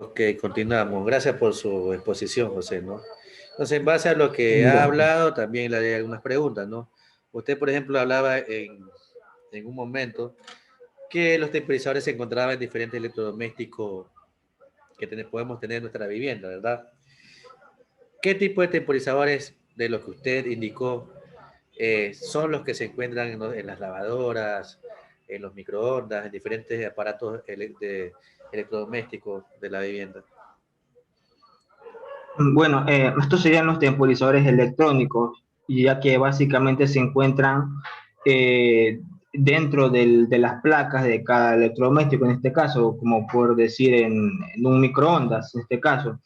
Ok, continuamos. Gracias por su exposición, José, ¿no? Entonces, en base a lo que ha Ya. hablado, también le haré algunas preguntas, ¿no? Usted, por ejemplo, hablaba en un momento que los temporizadores se encontraban en diferentes electrodomésticos que podemos tener en nuestra vivienda, ¿verdad? ¿Qué tipo de temporizadores de los que usted indicó son los que se encuentran en las lavadoras, en los microondas, en diferentes aparatos electrodomésticos de la vivienda? Bueno, estos serían los temporizadores electrónicos, ya que básicamente se encuentran eh, dentro de las placas de cada electrodoméstico, en este caso, como por decir en un microondas, en este caso.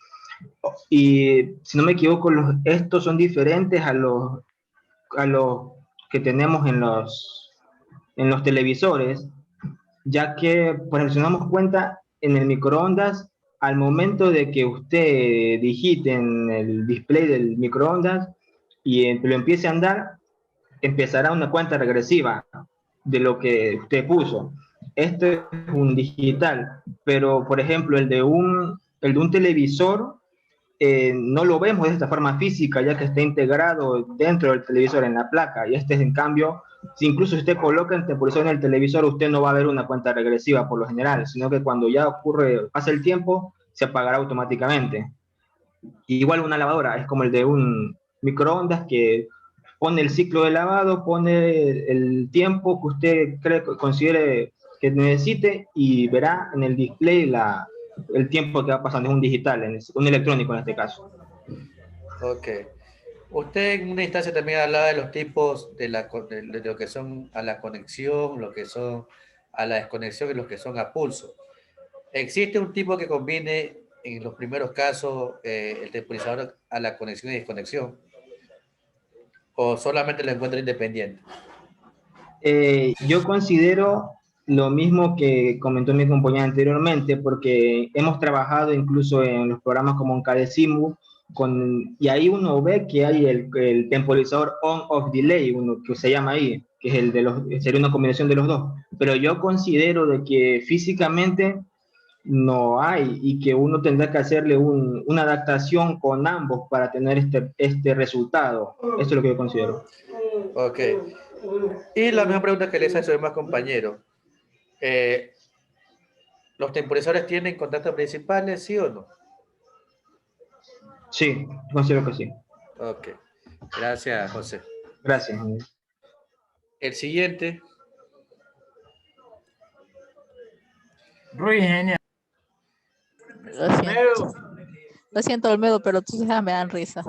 Y si no me equivoco, estos son diferentes a los que tenemos en los televisores, ya que, por ejemplo, si nos damos cuenta, en el microondas, al momento de que usted digite en el display del microondas y lo empiece a andar, empezará una cuenta regresiva de lo que usted puso. Esto es un digital, pero por ejemplo el de un televisor no lo vemos de esta forma física, ya que está integrado dentro del televisor en la placa. Y este, en cambio, si incluso usted coloca el temporizador en el televisor, usted no va a ver una cuenta regresiva por lo general, sino que cuando ya pasa el tiempo, se apagará automáticamente. Igual una lavadora, es como el de un microondas que pone el ciclo de lavado, pone el tiempo que usted considere que necesite y verá en el display el tiempo que va pasando. Es un digital, un electrónico en este caso. Ok. Usted en una instancia también hablaba de los tipos de lo que son a la conexión, lo que son a la desconexión y los que son a pulso. ¿Existe un tipo que combine en los primeros casos el temporizador a la conexión y desconexión? ¿O solamente lo encuentra independiente? Yo considero lo mismo que comentó mi compañera anteriormente, porque hemos trabajado incluso en los programas como en Cadecimu, y ahí uno ve que hay el temporizador on-off delay, uno que se llama ahí, que es sería una combinación de los dos. Pero yo considero de que físicamente no hay y que uno tendrá que hacerle una adaptación con ambos para tener este resultado. Eso es lo que yo considero. Ok. Y la misma pregunta que les hace a demás compañeros. Eh, ¿Los temporizadores tienen contactos principales, sí o no? Sí, considero que sí. Ok. Gracias, José. Gracias. El siguiente. Ruiz, genial. Lo siento, Olmedo, pero tus cejas me dan risa.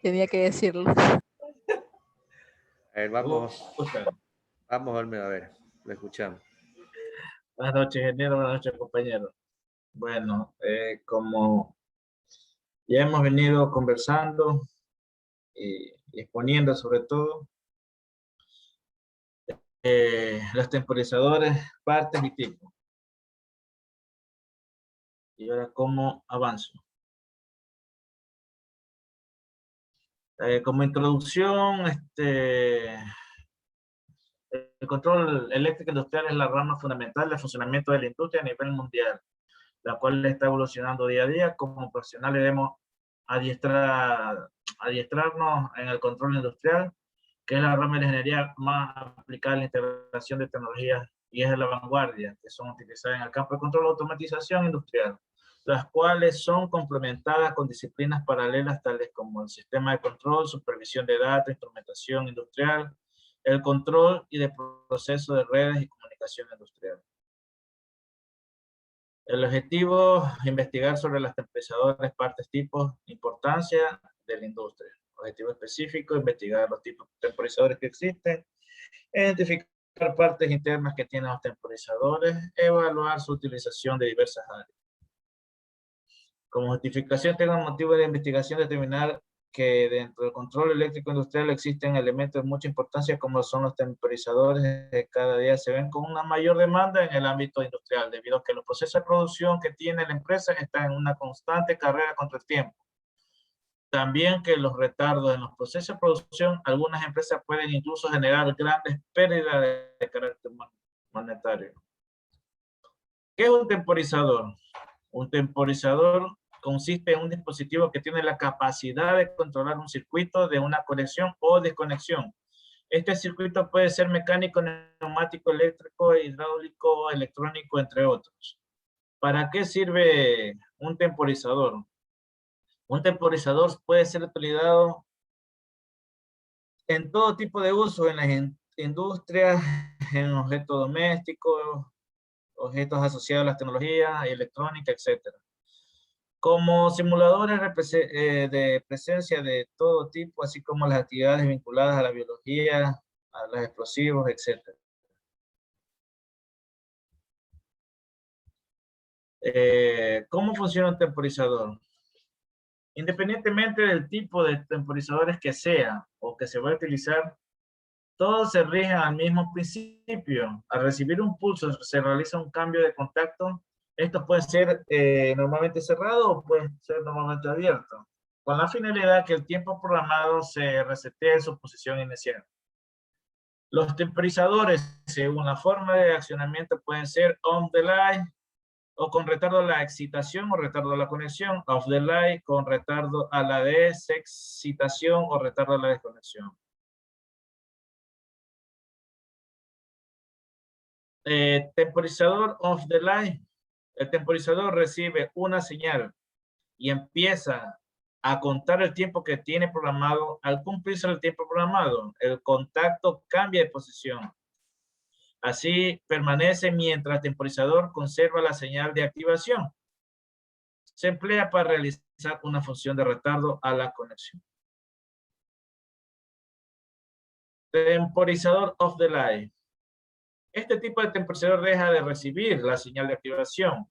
Tenía que decirlo. A ver, vamos, Olmedo, a ver, lo escuchamos. Buenas noches, ingeniero. Buenas noches, compañero. Bueno, como ya hemos venido conversando y exponiendo sobre todo, los temporizadores, partes y tipos. Y ahora, ¿cómo avanzo? Como introducción, el control eléctrico industrial es la rama fundamental del funcionamiento de la industria a nivel mundial, la cual está evolucionando día a día. Como profesionales debemos adiestrarnos en el control industrial, que es la rama de la ingeniería más aplicada a la integración de tecnologías y es de la vanguardia, que son utilizadas en el campo de control de automatización industrial, las cuales son complementadas con disciplinas paralelas tales como el sistema de control, supervisión de datos, instrumentación industrial, el control y de proceso de redes y comunicación industrial. El objetivo es investigar sobre las temporizadores, partes, tipos, importancia de la industria. Objetivo específico, investigar los tipos de temporizadores que existen, identificar partes internas que tienen los temporizadores, evaluar su utilización de diversas áreas. Como justificación tengo el motivo de la investigación determinar que dentro del control eléctrico industrial existen elementos de mucha importancia como son los temporizadores que cada día se ven con una mayor demanda en el ámbito industrial debido a que los procesos de producción que tiene la empresa están en una constante carrera contra el tiempo. También que los retardos en los procesos de producción, algunas empresas pueden incluso generar grandes pérdidas de carácter monetario. ¿Qué es un temporizador? Un temporizador consiste en un dispositivo que tiene la capacidad de controlar un circuito de una conexión o desconexión. Este circuito puede ser mecánico, neumático, eléctrico, hidráulico, electrónico, entre otros. ¿Para qué sirve un temporizador? Un temporizador puede ser utilizado en todo tipo de uso, en las industrias, en objetos domésticos, objetos asociados a las tecnologías, electrónica, etc. Como simuladores de presencia de todo tipo, así como las actividades vinculadas a la biología, a los explosivos, etc. ¿Cómo funciona un temporizador? Independientemente del tipo de temporizadores que sea o que se va a utilizar, todos se rigen al mismo principio. Al recibir un pulso se realiza un cambio de contacto. Esto puede ser normalmente cerrado o puede ser normalmente abierto, con la finalidad que el tiempo programado se resetee en su posición inicial. Los temporizadores, según la forma de accionamiento, pueden ser on the line o con retardo a la excitación o retardo a la conexión, off the line con retardo a la desexcitación o retardo a la desconexión. Temporizador off the line. El temporizador recibe una señal y empieza a contar el tiempo que tiene programado. Al cumplirse el tiempo programado, el contacto cambia de posición. Así permanece mientras el temporizador conserva la señal de activación. Se emplea para realizar una función de retardo a la conexión. Temporizador off the line. Este tipo de temporizador deja de recibir la señal de activación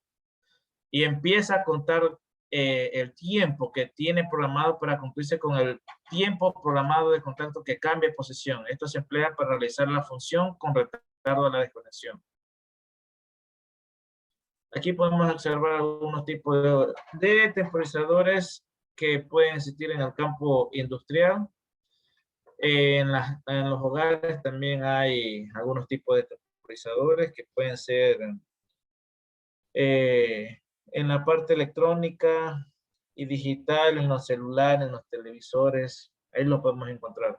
y empieza a contar el tiempo que tiene programado para cumplirse con el tiempo programado de contacto que cambia de posición. Esto se emplea para realizar la función con retardo a la desconexión. Aquí podemos observar algunos tipos de temporizadores que pueden existir en el campo industrial. En los hogares también hay algunos tipos de temporizadores que pueden ser en la parte electrónica y digital, en los celulares, en los televisores. Ahí lo podemos encontrar.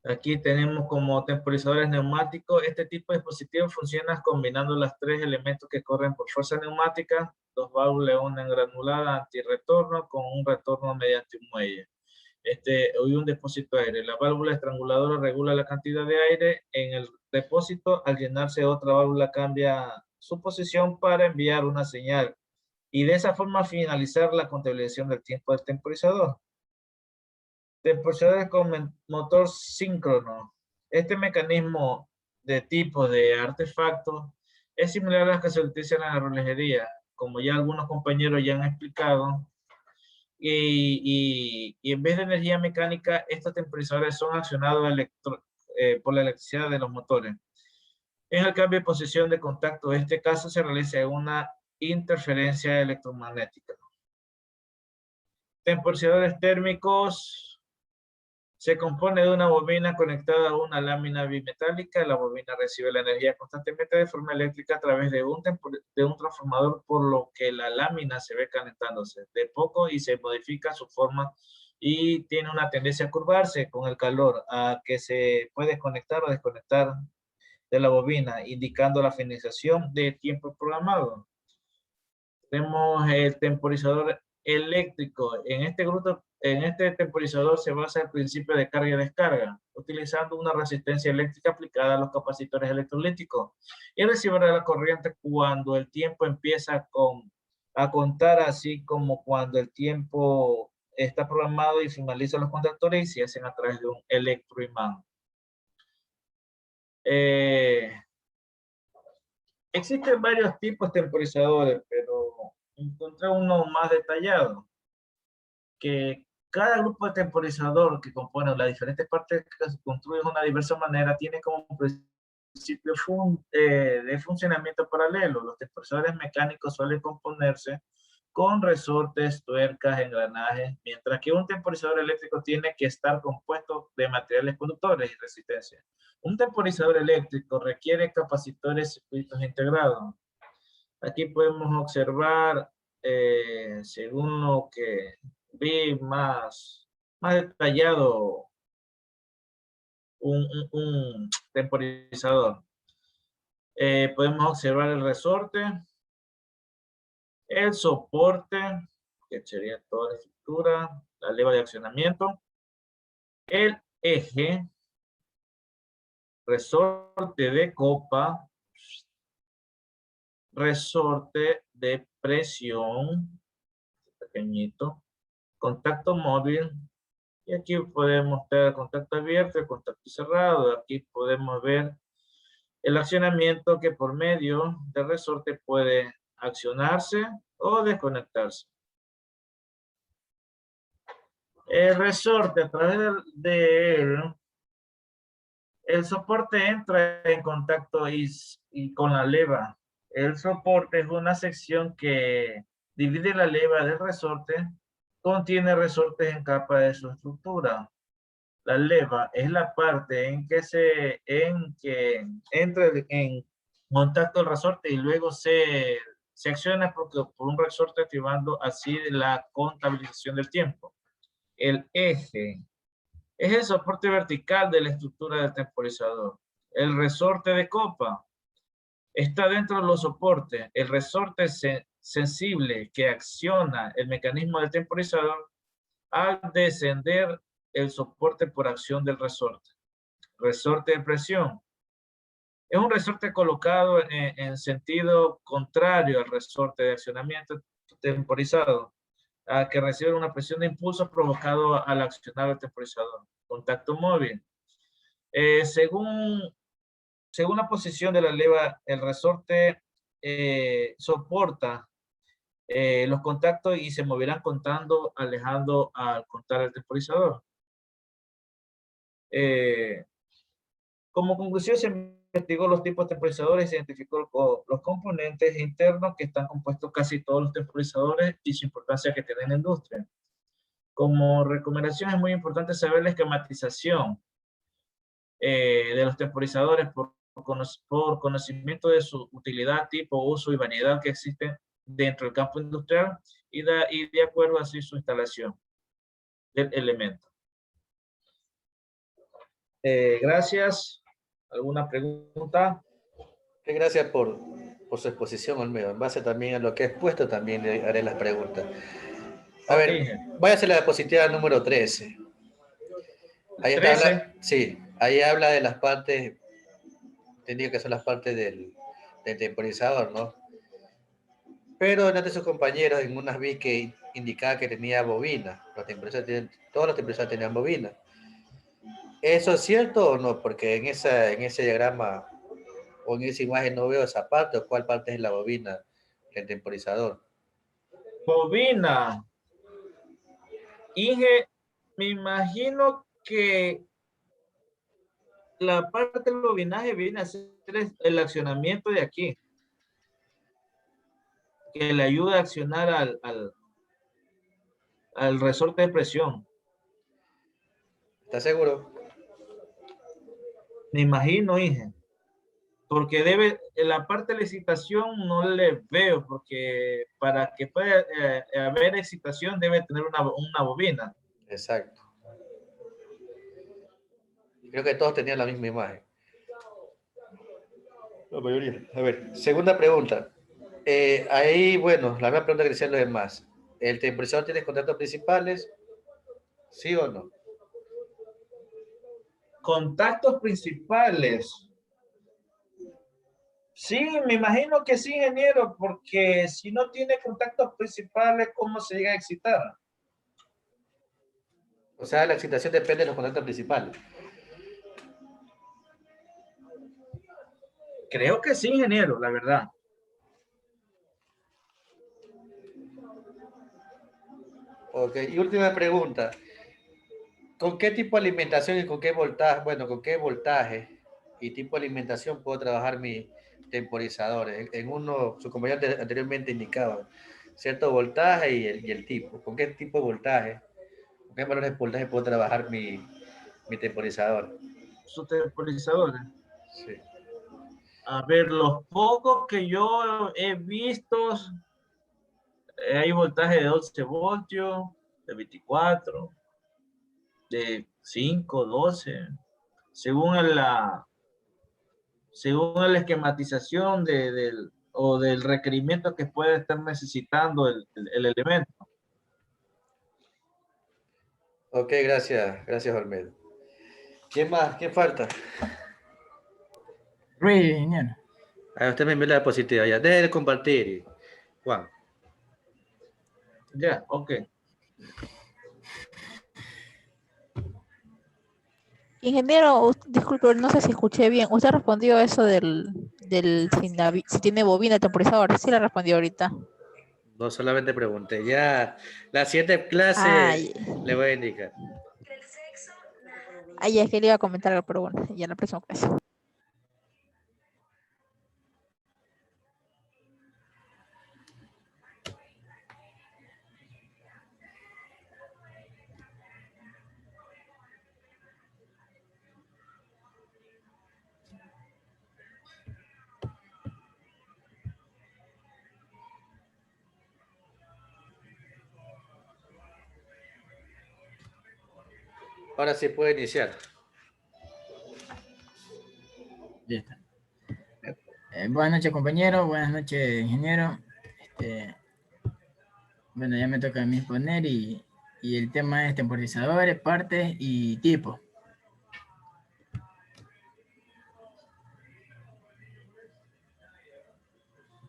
Aquí tenemos como temporizadores neumáticos. Este tipo de dispositivos funciona combinando los tres elementos que corren por fuerza neumática, dos válvulas, una engranulada antirretorno con un retorno mediante un muelle. Hoy un depósito de aire. La válvula estranguladora regula la cantidad de aire en el depósito. Al llenarse, otra válvula cambia su posición para enviar una señal y de esa forma finalizar la contabilización del tiempo del temporizador. Temporizadores con motor síncrono. Este mecanismo de tipo de artefacto es similar a las que se utilizan en la relojería, como ya algunos compañeros ya han explicado. Y en vez de energía mecánica, estos temporizadores son accionados por la electricidad de los motores. En el cambio de posición de contacto, en este caso se realiza una interferencia electromagnética. Temporizadores térmicos. Se compone de una bobina conectada a una lámina bimetálica. La bobina recibe la energía constantemente de forma eléctrica a través de un transformador, por lo que la lámina se ve calentándose de poco y se modifica su forma y tiene una tendencia a curvarse con el calor, a que se puede conectar o desconectar de la bobina, indicando la finalización de tiempo programado. Tenemos el temporizador eléctrico. En este temporizador se basa el principio de carga y descarga, utilizando una resistencia eléctrica aplicada a los capacitores electrolíticos y recibirá la corriente cuando el tiempo empieza a contar, así como cuando el tiempo está programado y finaliza los contactores y se hacen a través de un electroimán. Existen varios tipos de temporizadores, pero encontré uno más detallado, que cada grupo de temporizador que compone las diferentes partes que se construyen de una diversa manera tiene como un principio de funcionamiento paralelo. Los temporizadores mecánicos suelen componerse con resortes, tuercas, engranajes, mientras que un temporizador eléctrico tiene que estar compuesto de materiales conductores y resistencia. Un temporizador eléctrico requiere capacitores y circuitos integrados. Aquí podemos observar, según lo que vi más detallado, un temporizador. Podemos observar el resorte, el soporte, que sería toda la estructura, la leva de accionamiento, el eje, resorte de copa, resorte de presión, pequeñito, contacto móvil, y aquí podemos ver el contacto abierto, el contacto cerrado. Aquí podemos ver el accionamiento que por medio del resorte puede accionarse o desconectarse. El resorte, a través de él, el soporte entra en contacto y con la leva. El soporte es una sección que divide la leva del resorte, contiene resortes en capa de su estructura. La leva es la parte en que entra en contacto el resorte y luego se acciona por un resorte, activando así la contabilización del tiempo. El eje es el soporte vertical de la estructura del temporizador. El resorte de copa está dentro de los soportes. El resorte sensible que acciona el mecanismo del temporizador al descender el soporte por acción del resorte. Resorte de presión. Es un resorte colocado en sentido contrario al resorte de accionamiento temporizado, a que recibe una presión de impulso provocado al accionar el temporizador. Contacto móvil. Según la posición de la leva, el resorte soporta los contactos y se moverán contando, alejando al contar el temporizador. Como conclusión, se investigó los tipos de temporizadores y se identificó los componentes internos que están compuestos casi todos los temporizadores y su importancia que tienen en la industria. Como recomendación, es muy importante saber la esquematización de los temporizadores por conocimiento de su utilidad, tipo, uso y variedad que existen dentro del campo industrial y de acuerdo así su instalación del elemento. Gracias. ¿Alguna pregunta? Gracias por su exposición, Olmedo. En base también a lo que he expuesto, también le haré las preguntas. A ver, voy a hacer la diapositiva número 13. Ahí está, 13. sí, ahí habla de las partes, tendría que son las partes del temporizador, ¿no? Pero delante de sus compañeros, en unas vi que indicaba que tenía bobina. Todos los temporizadores tenían bobina. ¿Eso es cierto o no? Porque en ese diagrama o en esa imagen no veo esa parte, o cuál parte es la bobina del temporizador. Bobina. Inge, me imagino que la parte del bobinaje viene a ser el accionamiento de aquí, que le ayuda a accionar al resorte de presión. ¿Estás seguro? Me imagino, Inge. Porque la parte de la excitación no le veo, porque para que pueda haber excitación debe tener una bobina. Exacto. Creo que todos tenían la misma imagen. La mayoría. A ver, segunda pregunta. Ahí, bueno, la misma pregunta que decían los demás. ¿El temporizador tiene contactos principales? ¿Sí o no? Contactos principales. Sí, me imagino que sí, ingeniero, porque si no tiene contactos principales, ¿cómo se llega a excitar? O sea, la excitación depende de los contactos principales. Creo que sí, ingeniero, la verdad. Ok, y última pregunta. ¿Con qué tipo de alimentación y con qué voltaje, bueno, con qué voltaje y tipo de alimentación puedo trabajar mi temporizador? En uno, su compañero anteriormente indicaba cierto voltaje y el tipo. ¿Con qué tipo de voltaje? ¿Con qué valores de voltaje puedo trabajar mi temporizador? Su temporizador. Sí. A ver, los pocos que yo he visto, hay voltaje de 12 voltios, de 24, de 5, 12, según según la esquematización o del requerimiento que puede estar necesitando el elemento. Ok, gracias Olmedo. ¿Quién más? ¿Quién falta? Ruiz, ingeniero. Ah, usted me envió la diapositiva ya. Deje de compartir, Juan. Ya, ok. Ingeniero, disculpe, no sé si escuché bien. Usted respondió eso si tiene bobina temporizador. Sí la respondió ahorita. No solamente pregunté. Ya, la siguiente clase Ay, le voy a indicar. ay, es que le iba a comentar algo, pero bueno, ya en la próxima clase. Ahora sí puede iniciar. Listo. Buenas noches, compañero. Buenas noches, ingeniero. Bueno, ya me toca a mí exponer y el tema es temporizadores, partes y tipos.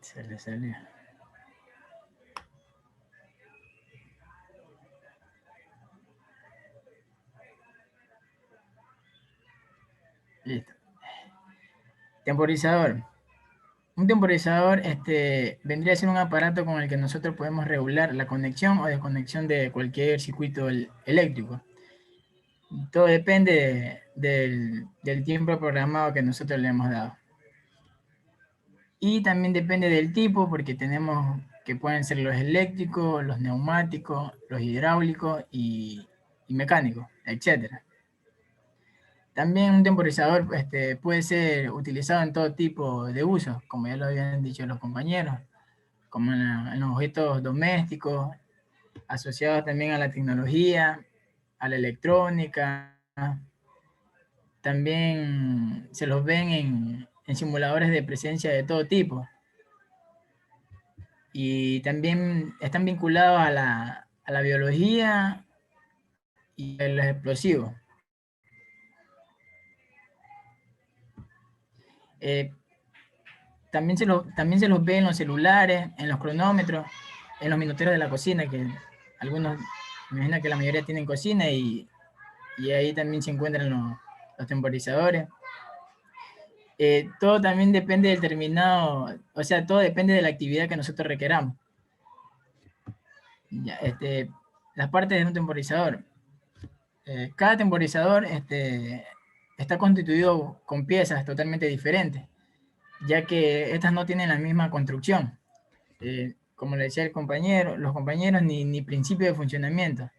Se le salió. Listo. Temporizador. Un temporizador vendría a ser un aparato con el que nosotros podemos regular la conexión o desconexión de cualquier circuito eléctrico. Todo depende del tiempo programado que nosotros le hemos dado. Y también depende del tipo, porque tenemos que pueden ser los eléctricos, los neumáticos, los hidráulicos y mecánicos, etcétera. También un temporizador puede ser utilizado en todo tipo de usos, como ya lo habían dicho los compañeros, como en los objetos domésticos, asociados también a la tecnología, a la electrónica. También se los ven en simuladores de presencia de todo tipo. Y también están vinculados a la biología y a los explosivos. También se los ve en los celulares, en los cronómetros, en los minuteros de la cocina, que algunos, me imagino que la mayoría tienen cocina y ahí también se encuentran los temporizadores. Todo también depende del terminado, o sea, todo depende de la actividad que nosotros requeramos. Ya, las partes de un temporizador. Cada temporizador está constituido con piezas totalmente diferentes, ya que estas no tienen la misma construcción. Como le decía el compañero, los compañeros ni principio de funcionamiento.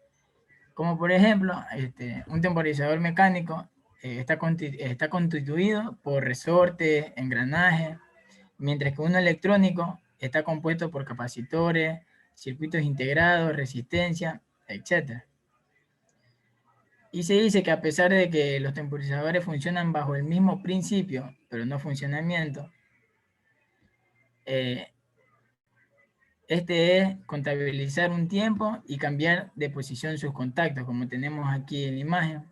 Como por ejemplo, un temporizador mecánico está constituido por resortes, engranajes, mientras que uno electrónico está compuesto por capacitores, circuitos integrados, resistencia, etc. Y se dice que a pesar de que los temporizadores funcionan bajo el mismo principio, pero no funcionamiento, este es contabilizar un tiempo y cambiar de posición sus contactos, como tenemos aquí en la imagen,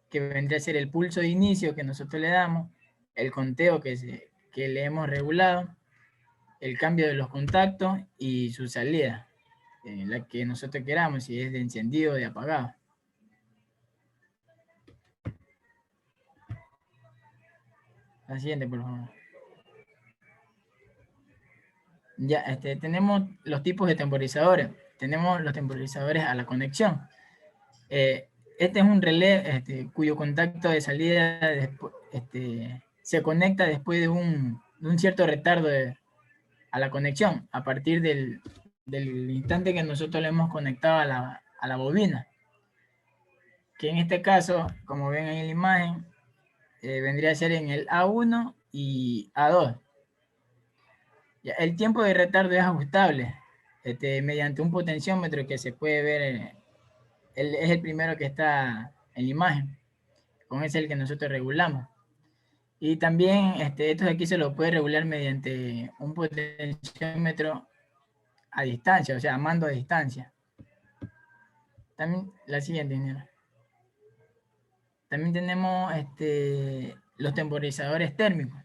que vendría a ser el pulso de inicio que nosotros le damos, el conteo que le hemos regulado, el cambio de los contactos y su salida, la que nosotros queramos, si es de encendido o de apagado. La siguiente, por favor. Ya, tenemos los tipos de temporizadores. Tenemos los temporizadores a la conexión. Este es un relé cuyo contacto de salida se conecta después de un cierto retardo a la conexión, a partir del del instante que nosotros le hemos conectado a la bobina, que en este caso, como ven ahí en la imagen, vendría a ser en el A1 y A2. Ya, el tiempo de retardo es ajustable mediante un potenciómetro que se puede ver, es el primero que está en la imagen, con ese es el que nosotros regulamos. Y también esto de aquí se lo puede regular mediante un potenciómetro a distancia, o sea, a mando a distancia. También la siguiente, ingeniero. También tenemos los temporizadores térmicos.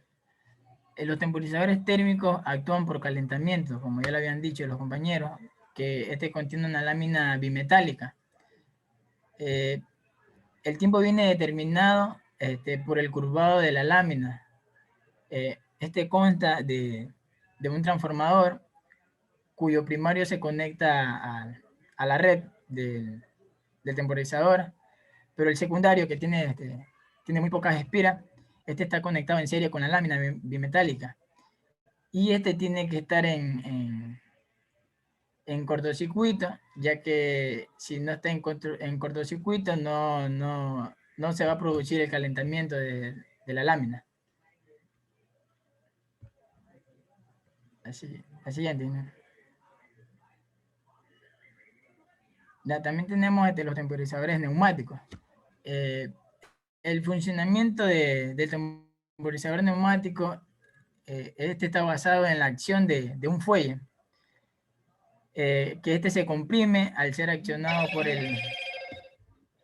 Los temporizadores térmicos actúan por calentamiento, como ya lo habían dicho los compañeros, que contiene una lámina bimetálica. El tiempo viene determinado por el curvado de la lámina. Consta de un transformador cuyo primario se conecta a la red del temporizador, pero el secundario, que tiene muy pocas espiras, está conectado en serie con la lámina bimetálica. Y tiene que estar en cortocircuito, ya que si no está en cortocircuito no se va a producir el calentamiento de la lámina. Así ya entienden. También tenemos los temporizadores neumáticos. El funcionamiento del temporizador neumático, está basado en la acción de un fuelle, que se comprime al ser accionado por el...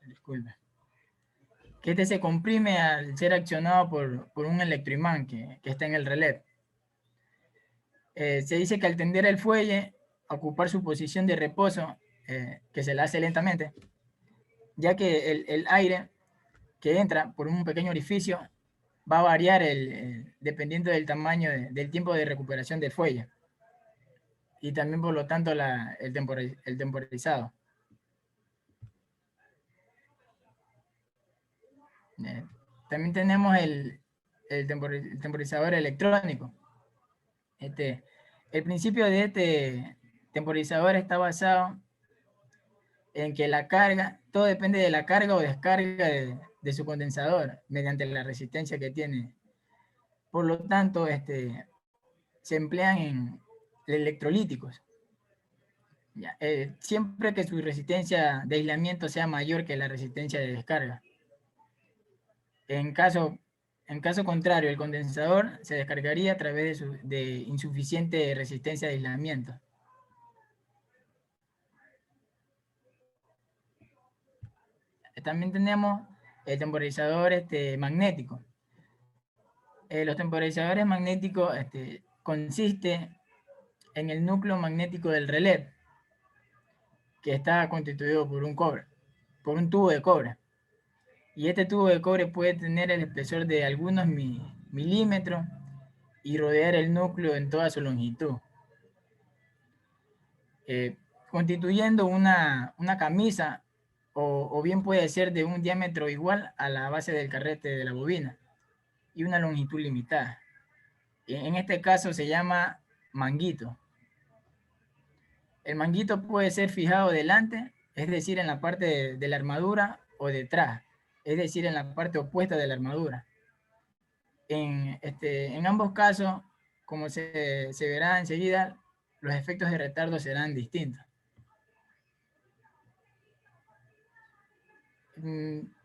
Disculpe. Que se comprime al ser accionado por un electroimán que está en el relé. Se dice que al tender el fuelle a ocupar su posición de reposo, que se la hace lentamente, ya que el aire que entra por un pequeño orificio va a variar dependiendo del tamaño del tiempo de recuperación del fuelle, y también por lo tanto el temporizado. También tenemos el temporizador electrónico. El principio de temporizador está basado en que la carga, todo depende de la carga o descarga de su condensador mediante la resistencia que tiene. Por lo tanto, se emplean en electrolíticos. Siempre que su resistencia de aislamiento sea mayor que la resistencia de descarga. En caso contrario, el condensador se descargaría a través de insuficiente resistencia de aislamiento. También tenemos el temporizador magnético. Los temporizadores magnéticos consiste en el núcleo magnético del relé, que está constituido por un tubo de cobre. Y tubo de cobre puede tener el espesor de algunos milímetros y rodear el núcleo en toda su longitud, constituyendo una camisa, o bien puede ser de un diámetro igual a la base del carrete de la bobina y una longitud limitada. En este caso se llama manguito. El manguito puede ser fijado delante, es decir, en la parte de la armadura, o detrás, es decir, en la parte opuesta de la armadura. En ambos casos, como se verá enseguida, los efectos de retardo serán distintos.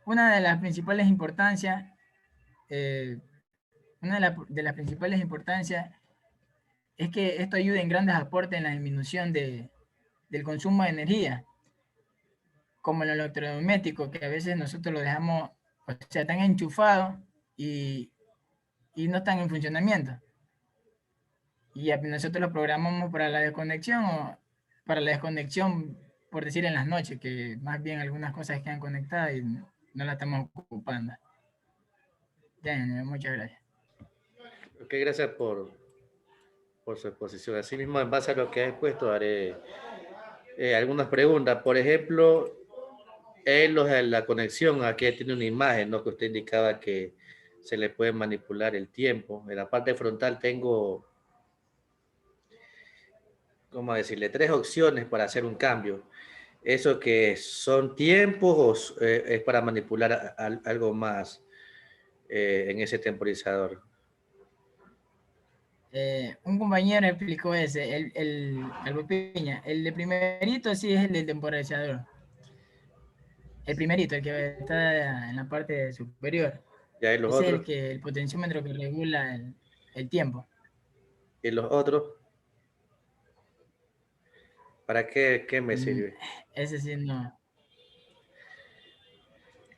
Una de las principales importancias, es que esto ayuda en grandes aportes en la disminución del consumo de energía, como en el electrodoméstico, que a veces nosotros lo dejamos, o sea, están enchufados y no están en funcionamiento. Y nosotros lo programamos para la desconexión, por decir, en las noches, que más bien algunas cosas quedan conectadas y no las estamos ocupando. Bien, muchas gracias. Ok, gracias por su exposición. Asimismo, en base a lo que has expuesto, haré algunas preguntas. Por ejemplo, la conexión, aquí tiene una imagen, ¿no? Que usted indicaba que se le puede manipular el tiempo. En la parte frontal tengo ¿cómo decirle? 3 opciones para hacer un cambio. ¿Eso que son tiempos o es para manipular algo más en ese temporizador? Un compañero explicó ese, Albo Piña. El de primerito sí es el del temporizador. El primerito, el que está en la parte superior. ¿Y hay los Ese es otros? el potenciómetro que regula el tiempo. ¿Y los otros? ¿Para qué me Mm, sirve? Ese sí no.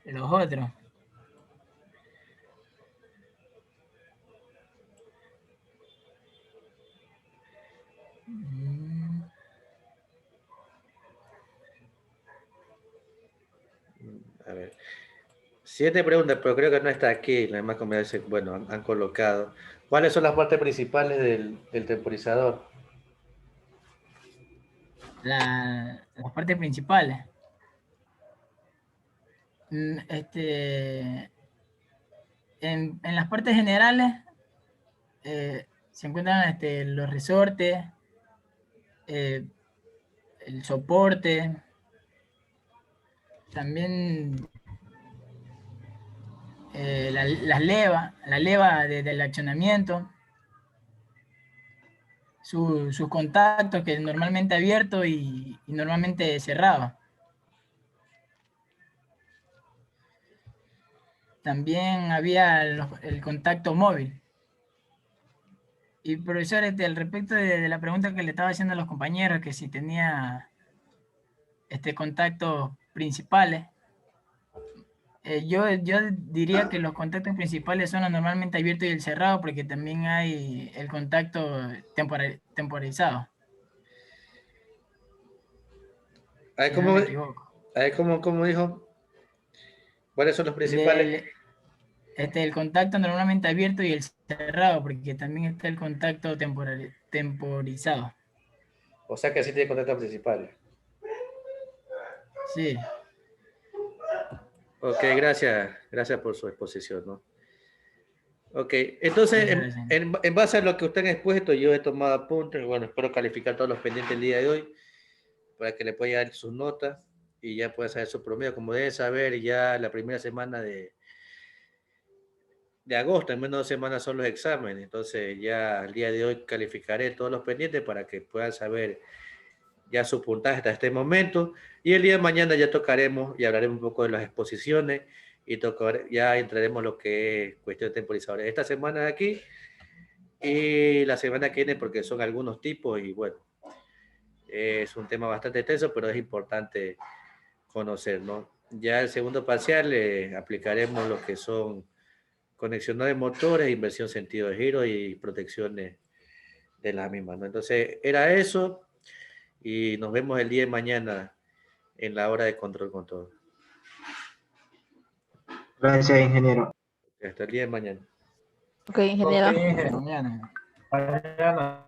Los otros. Mm, A ver. 7 preguntas, pero creo que no está aquí. La demás como dice, bueno, han colocado. ¿Cuáles son las partes principales del temporizador? las partes principales. En las partes generales se encuentran los resortes, eh, el soporte, también la leva del accionamiento, sus contactos que normalmente abierto y normalmente cerrado. También había el contacto móvil. Y profesor, al respecto de la pregunta que le estaba haciendo a los compañeros, que si tenía contactos principales, yo diría que los contactos principales son normalmente abiertos y el cerrado, porque también hay el contacto temporalizado. A ver, Si no me equivoco. ¿cómo dijo? ¿Cuáles son los principales? El, el contacto normalmente abierto y el cerrado, porque también está el contacto temporizado. O sea que sí tiene contactos principales. Sí. Ok, gracias por su exposición, ¿no? Ok, entonces, Muchas gracias. en base a lo que usted ha expuesto, yo he tomado apuntes, bueno, espero calificar todos los pendientes el día de hoy, para que le pueda dar sus notas y ya pueda saber su promedio, como debe saber, ya la primera semana de agosto, en menos de 2 semanas son los exámenes, entonces ya el día de hoy calificaré todos los pendientes para que puedan saber ya su puntaje hasta este momento, y el día de mañana ya tocaremos y hablaremos un poco de las exposiciones y ya entraremos lo que es cuestión de temporizadores. Esta semana de aquí y la semana que viene, porque son algunos tipos y bueno, es un tema bastante extenso, pero es importante conocer, ¿no? Ya el segundo parcial aplicaremos lo que son conexiones de motores, inversión sentido de giro y protecciones de las mismas, ¿no? Entonces, era eso y nos vemos el día de mañana en la hora de control con todo. Gracias, ingeniero. Hasta el día de mañana. Ok, ingeniero. Ok, ingeniero. Mañana. Mañana.